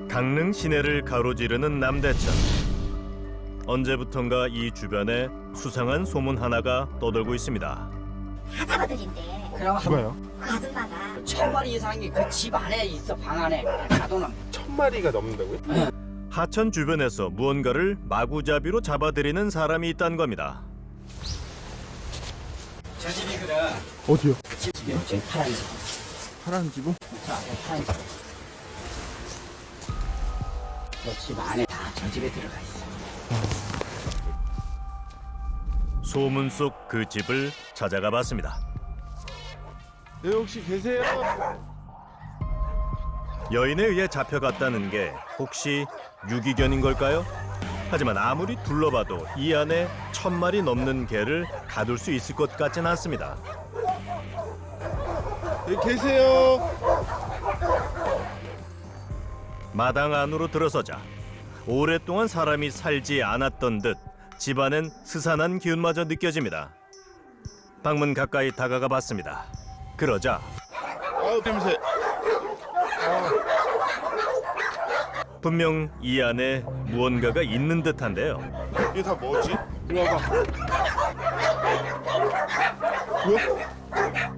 강릉 시내를 가로지르는 남대천. 언제부턴가 이 주변에 수상한 소문 하나가 떠돌고 있습니다. 다 잡아들인대. 누가요? 그 아줌마가 1000마리 이상이 그 집 안에 있어. 방 안에 가둬놓은. 1000마리가 넘는다고요? 하천 주변에서 무언가를 마구잡이로 잡아들이는 사람이 있다는 겁니다. 저 집이거든. 어디요? 그 집이요. 저기 파란 집. 파란 지붕? 저 앞에 파란 집. 저 집 안에 다 저 집에 들어가 있어. 소문 속 그 집을 찾아가 봤습니다. 네, 혹시 계세요? 여인에 의해 잡혀갔다는 게 혹시 유기견인 걸까요? 하지만 아무리 둘러봐도 이 안에 1000마리 넘는 개를 가둘 수 있을 것 같진 않습니다. 네, 계세요? 마당 안으로 들어서자 오랫동안 사람이 살지 않았던 듯 집안엔 스산한 기운마저 느껴집니다. 방문 가까이 다가가 봤습니다. 그러자 아우, 냄새. 분명 이 안에 무언가가 있는 듯한데요. 이게 다 뭐지? 이리 와봐. 뭐야?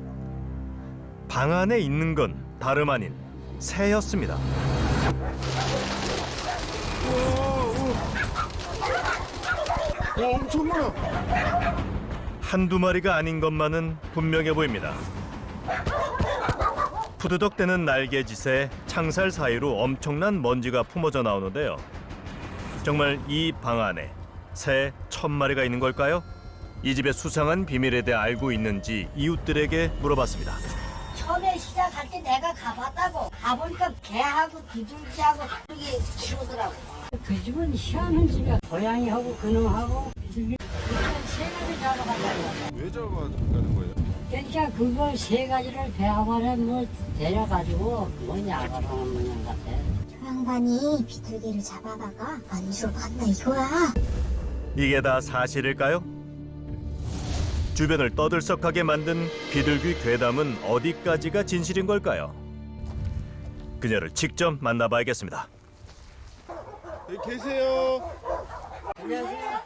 방 안에 있는 건 다름 아닌 새였습니다. 와, 엄청 많아. 한두 마리가 아닌 것만은 분명해 보입니다. 푸드덕대는 날개짓에 창살 사이로 엄청난 먼지가 품어져 나오는데요. 정말 이 방 안에 새 1000마리가 있는 걸까요? 이 집의 수상한 비밀에 대해 알고 있는지 이웃들에게 물어봤습니다. 처음에 시작할 때 내가 가봤다고. 가보니까 개하고 비둘기하고 그게 키우더라고. 그 집은 희한한 집이야. 고양이하고 그놈하고 비둘기 세 가지 잡아간다고. 왜 잡아간다는 거예요? 그러니까 그걸 세 가지를 배합하려 뭐 데려가지고 뭐냐가라는 모양 같아. 그 양반이 비둘기를 잡아다가 안주로 만나 이거야. 이게 다 사실일까요? 주변을 떠들썩하게 만든 비둘기 괴담은 어디까지가 진실인 걸까요? 그녀를 직접 만나봐야겠습니다. 네, 계세요? 안녕하세요.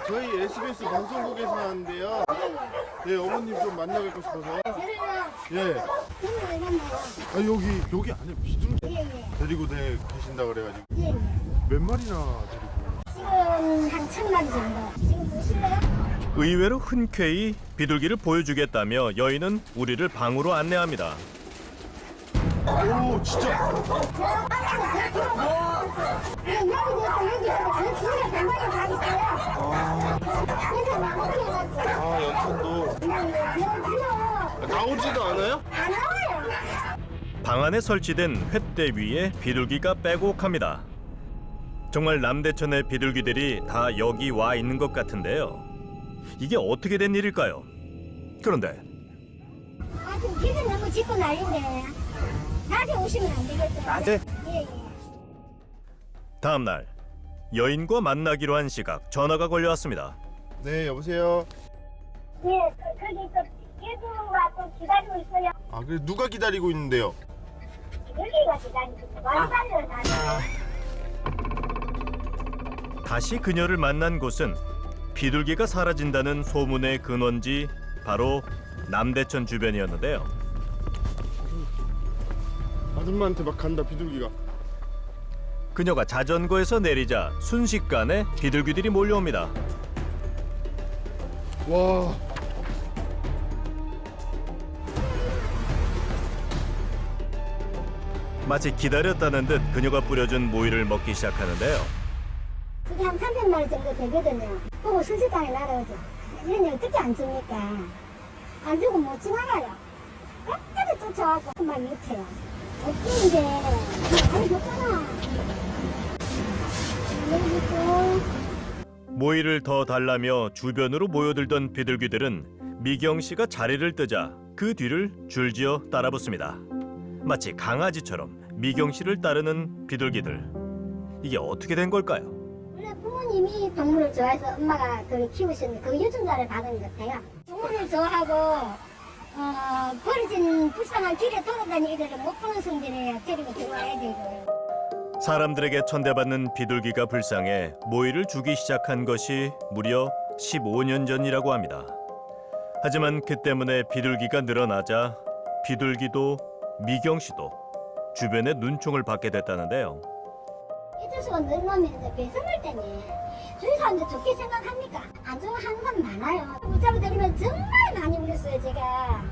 저희 SBS 방송국에서 나왔는데요. 네, 어머님 좀 만나 뵙고 싶어서. 예. 아, 여기 안에 비둘기 데리고 계신다 그래가지고. 몇 마리나 데리고? 지금 한 1000마리 정도. 지금 보실래요? 의외로 흔쾌히 비둘기를 보여주겠다며 여인은 우리를 방으로 안내합니다. 오, 진짜. 아, 연탄도. 나오지도 않아요? 방 안에 설치된 횃대 위에 비둘기가 빼곡합니다. 정말 남대천의 비둘기들이 다 여기 와 있는 것 같은데요. 이게 어떻게 된 일일까요? 그런데 지금 길을 너무 짚고 난리인데 낮에 오시면 안 되겠어요? 낮에? 예. 다음 날 여인과 만나기로 한 시각 전화가 걸려왔습니다. 네, 여보세요. 예, 거기 일부가 또 기다리고 있어요. 아, 그래 누가 기다리고 있는데요? 비둘기가 기다리고 있어요. 완판을 나눠. 다시 그녀를 만난 곳은 비둘기가 사라진다는 소문의 근원지 바로 남대천 주변이었는데요. 아줌마한테 막 간다, 비둘기가. 그녀가 자전거에서 내리자 순식간에 비둘기들이 몰려옵니다. 와. 마치 기다렸다는 듯 그녀가 뿌려준 모이를 먹기 시작하는데요. 그게 한 300마리 정도 되거든요. 그거 순식간에 날아오죠. 얘는 어떻게 안 줍니까? 안 주고 못 지나가요. 끝까지 쫓아와서 그만 못해요. 없는데 아니 좋잖아. 여기 또 모이를 더 달라며 주변으로 모여들던 비둘기들은 미경 씨가 자리를 뜨자 그 뒤를 줄지어 따라붙습니다. 마치 강아지처럼 미경 씨를 따르는 비둘기들. 이게 어떻게 된 걸까요? 원래 부모님이 동물을 좋아해서 엄마가 그걸 키우셨는데 그 유전자를 받은 것 같아요. 동물을 좋아하고 버려진 불쌍한 길에 돌아다니는 애들을 못 보는 성질에 데리고 들어와야 되고. 사람들에게 천대받는 비둘기가 불쌍해 모이를 주기 시작한 것이 무려 15년 전이라고 합니다. 하지만 그 때문에 비둘기가 늘어나자 비둘기도 미경 씨도 주변의 눈총을 받게 됐다는데요. 이주수가 늘어나면 이제 배송할 때문에 주위 사람들 좋게 생각합니까? 안 좋아하는 사람 많아요. 붙잡아 드리면 정말 많이 울렸어요, 제가.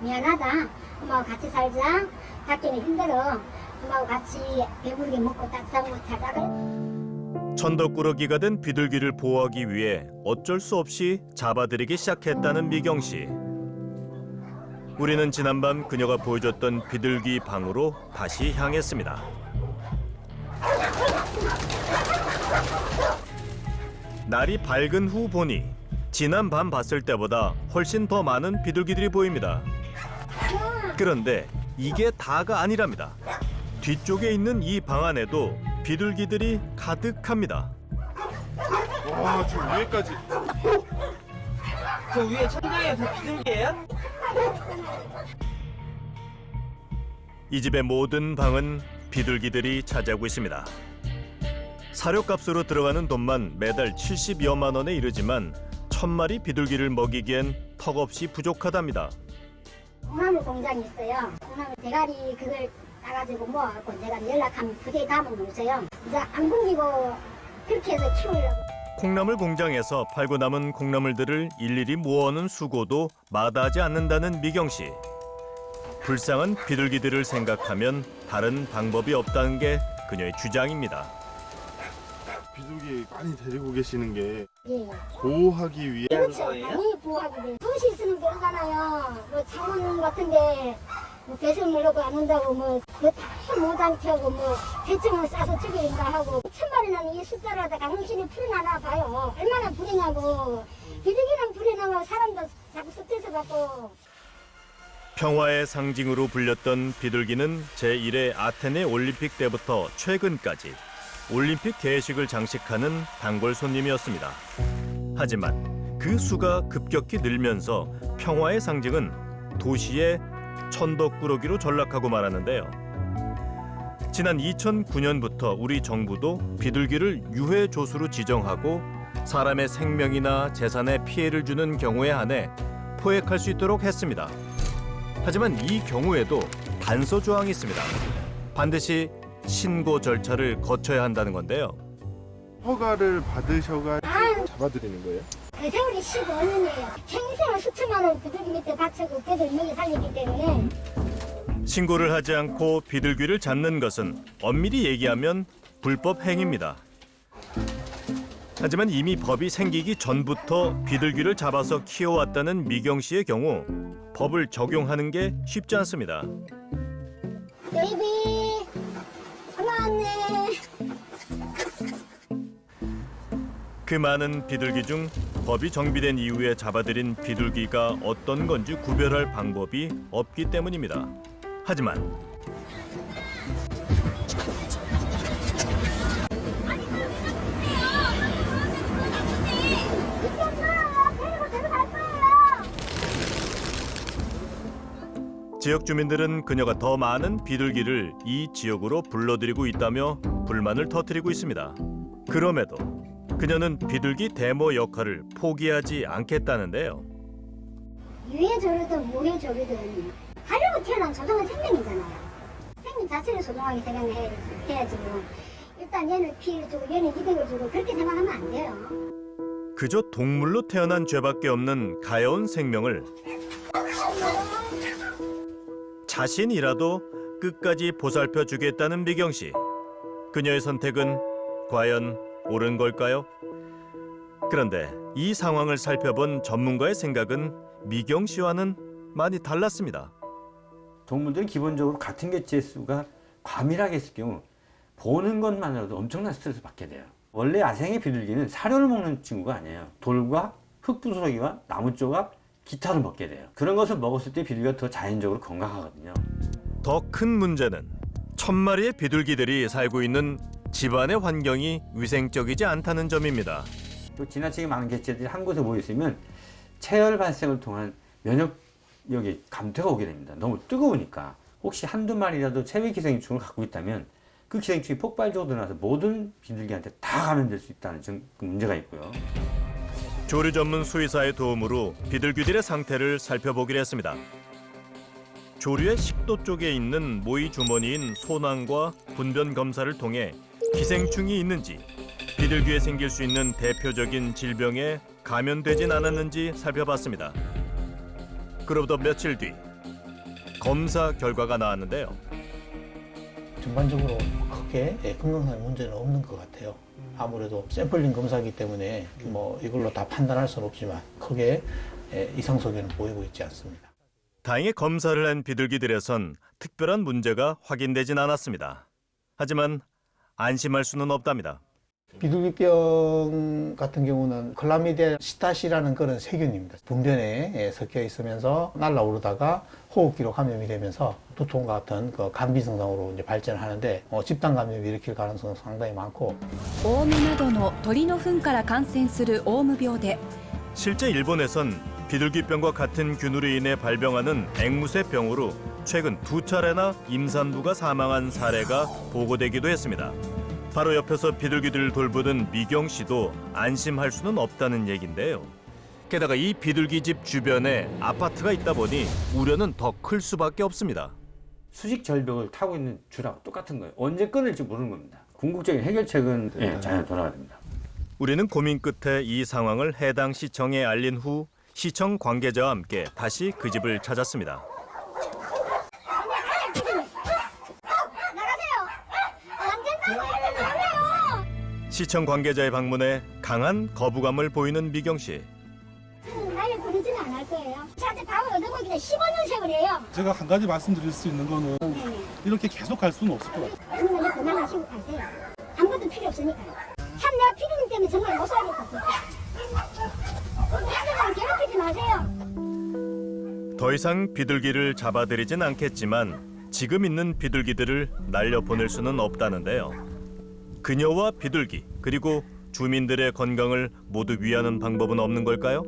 미안하다. 엄마하고 같이 살자. 밖에는 힘들어. 엄마하고 같이 배부르게 먹고 따뜻한 거 자다가. 천덕꾸러기가 된 비둘기를 보호하기 위해 어쩔 수 없이 잡아들이기 시작했다는 미경 씨. 우리는 지난밤 그녀가 보여줬던 비둘기 방으로 다시 향했습니다. 날이 밝은 후 보니 지난 밤 봤을 때보다 훨씬 더 많은 비둘기들이 보입니다. 그런데 이게 다가 아니랍니다. 뒤쪽에 있는 이 방 안에도 비둘기들이 가득합니다. 와, 저 위에까지. 저 위에 천장에 저 비둘기예요? 이 집의 모든 방은 비둘기들이 차지하고 있습니다. 사료값으로 들어가는 돈만 매달 70여만 원에 이르지만 1000마리 비둘기를 먹이기엔 턱없이 부족하답니다. 콩나물 공장이 있어요. 콩나물 대가리 그걸 따가지고 모아갖고 내가 연락하면 부대에 담아놓으세요. 이제 안 굶기고 그렇게 해서 키우려고. 콩나물 공장에서 팔고 남은 콩나물들을 일일이 모아오는 수고도 마다하지 않는다는 미경 씨. 불쌍한 비둘기들을 생각하면 다른 방법이 없다는 게 그녀의 주장입니다. 비둘기 많이 데리고 계시는 게 예. 보호하기 위해. 그렇죠. 많이 보호하기 위해. 도시 쓰는 게 없잖아요. 뭐 창원 같은데 뭐 배설 물려고 안 온다고 뭐다 못한테 하고 뭐 대충은 싸서 죽여인가 하고 1000마리는 이 숫자를 하다가 당신이 풀어나나 봐요. 얼마나 불이냐고. 비둘기는 불이나고 사람도 자꾸 스트레스 받고. 평화의 상징으로 불렸던 비둘기는 제1회 아테네 올림픽 때부터 최근까지 올림픽 개회식을 장식하는 단골 손님이었습니다. 하지만 그 수가 급격히 늘면서 평화의 상징은 도시의 천덕꾸러기로 전락하고 말았는데요. 지난 2009년부터 우리 정부도 비둘기를 유해 조수로 지정하고 사람의 생명이나 재산에 피해를 주는 경우에 한해 포획할 수 있도록 했습니다. 하지만 이 경우에도 단서 조항이 있습니다. 반드시 신고 절차를 거쳐야 한다는 건데요. 허가를 받으셔가지고 잡아드리는 거예요? 그 세월이 15년이에요. 평생을 수천만 원 비둘기 밑에 바치고 걔들 먹이 살리기 때문에. 신고를 하지 않고 비둘기를 잡는 것은 엄밀히 얘기하면 불법 행위입니다. 하지만 이미 법이 생기기 전부터 비둘기를 잡아서 키워왔다는 미경 씨의 경우 법을 적용하는 게 쉽지 않습니다. 베이비, 올라왔네. 그 많은 비둘기 중 법이 정비된 이후에 잡아들인 비둘기가 어떤 건지 구별할 방법이 없기 때문입니다. 하지만 지역 주민들은 그녀가 더 많은 비둘기를 이 지역으로 불러들이고 있다며 불만을 터뜨리고 있습니다. 그럼에도 그녀는 비둘기 대모 역할을 포기하지 않겠다는데요. 유해조류든 무해조류든 가려고 태어난 소중한 생명이잖아요. 생명 자체를 소중하게 생각해야지 뭐. 일단 얘는 피를 주고 얘는 이득을 주고 그렇게 생각하면 안 돼요. 그저 동물로 태어난 죄밖에 없는 가여운 생명을 자신이라도 끝까지 보살펴 주겠다는 미경 씨. 그녀의 선택은 과연 옳은 걸까요? 그런데 이 상황을 살펴본 전문가의 생각은 미경 씨와는 많이 달랐습니다. 동물들은 기본적으로 같은 개체의 수가 과밀하게 있을 경우 보는 것만으로도 엄청난 스트레스 받게 돼요. 원래 야생의 비둘기는 사료를 먹는 친구가 아니에요. 돌과 흙부스러기와 나무 조각, 기타를 먹게 돼요. 그런 것을 먹었을 때 비둘기가 더 자연적으로 건강하거든요. 더 큰 문제는 1000마리의 비둘기들이 살고 있는 집안의 환경이 위생적이지 않다는 점입니다. 또 지나치게 많은 개체들이 한 곳에 모여 있으면 체열 발생을 통한 면역력이 감퇴가 오게 됩니다. 너무 뜨거우니까. 혹시 한두 마리라도 체외 기생충을 갖고 있다면 그 기생충이 폭발적으로 늘어나서 모든 비둘기한테 다 감염될 수 있다는 그 문제가 있고요. 조류 전문 수의사의 도움으로 비둘기들의 상태를 살펴보기로 했습니다. 조류의 식도 쪽에 있는 모이 주머니인 소낭과 분변 검사를 통해 기생충이 있는지, 비둘기에 생길 수 있는 대표적인 질병에 감염되진 않았는지 살펴봤습니다. 그로부터 며칠 뒤 검사 결과가 나왔는데요. 전반적으로 크게 건강상의 문제는 없는 것 같아요. 아무래도 샘플링 검사이기 때문에 뭐 이걸로 다 판단할 수는 없지만 크게 이상 소견은 보이고 있지 않습니다. 다행히 검사를 한 비둘기들에선 특별한 문제가 확인되진 않았습니다. 하지만 안심할 수는 없답니다. 비둘기병 같은 경우는 클라미디아 시타시라는 그런 세균입니다. 분변에 섞여 있으면서 날아오르다가 호흡기로 감염이 되면서 두통과 같은 그 감기 증상으로 이제 발전하는데 집단 감염을 일으킬 가능성은 상당히 많고 オウムなどの鳥の糞から感染するオウム病で 실제 일본에선 비둘기병과 같은 균으로 인해 발병하는 앵무새병으로 최근 2차례나 임산부가 사망한 사례가 보고되기도 했습니다. 바로 옆에서 비둘기들을 돌보던 미경 씨도 안심할 수는 없다는 얘긴데요. 게다가 이 비둘기 집 주변에 아파트가 있다 보니 우려는 더 클 수밖에 없습니다. 수직 절벽을 타고 있는 줄하고 똑같은 거예요. 언제 끊을지 모르는 겁니다. 궁극적인 해결책은 잘 돌아야 됩니다. 우리는 고민 끝에 이 상황을 해당 시청에 알린 후 시청 관계자와 함께 다시 그 집을 찾았습니다. 시청 관계자의 방문에 강한 거부감을 보이는 미경 씨. 나를 부르지는 않을 거예요. 저한테 밥을 얻어먹기 전에 15년생을 해요. 제가 한 가지 말씀드릴 수 있는 거는 이렇게 계속 갈 수는 없을 것 같아요. 그러면 그만하시고 가세요. 아무것도 필요 없으니까요. 참 내가 피디님 때문에 정말 못 살겠다 진짜. 애들을 괴롭히지 마세요. 더 이상 비둘기를 잡아들이진 않겠지만 지금 있는 비둘기들을 날려보낼 수는 없다는데요. 그녀와 비둘기 그리고 주민들의 건강을 모두 위하는 방법은 없는 걸까요?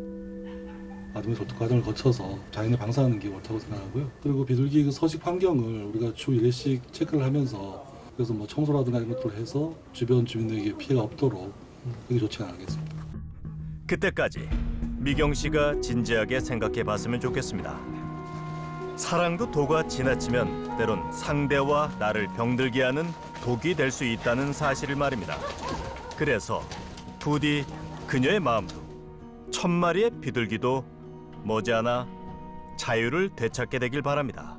나중에 조특 과정을 거쳐서 자연에 방사하는 게 옳다고 생각하고요. 그리고 비둘기 그 서식 환경을 우리가 주 1회씩 체크를 하면서 그래서 뭐 청소라든가 이런 것들을 해서 주변 주민들에게 피해가 없도록 그게 좋지 않겠습니까? 그때까지 미경 씨가 진지하게 생각해 봤으면 좋겠습니다. 사랑도 도가 지나치면 때론 상대와 나를 병들게 하는 독이 될 수 있다는 사실을 말입니다. 그래서 부디 그녀의 마음도 1000마리의 비둘기도 머지않아 자유를 되찾게 되길 바랍니다.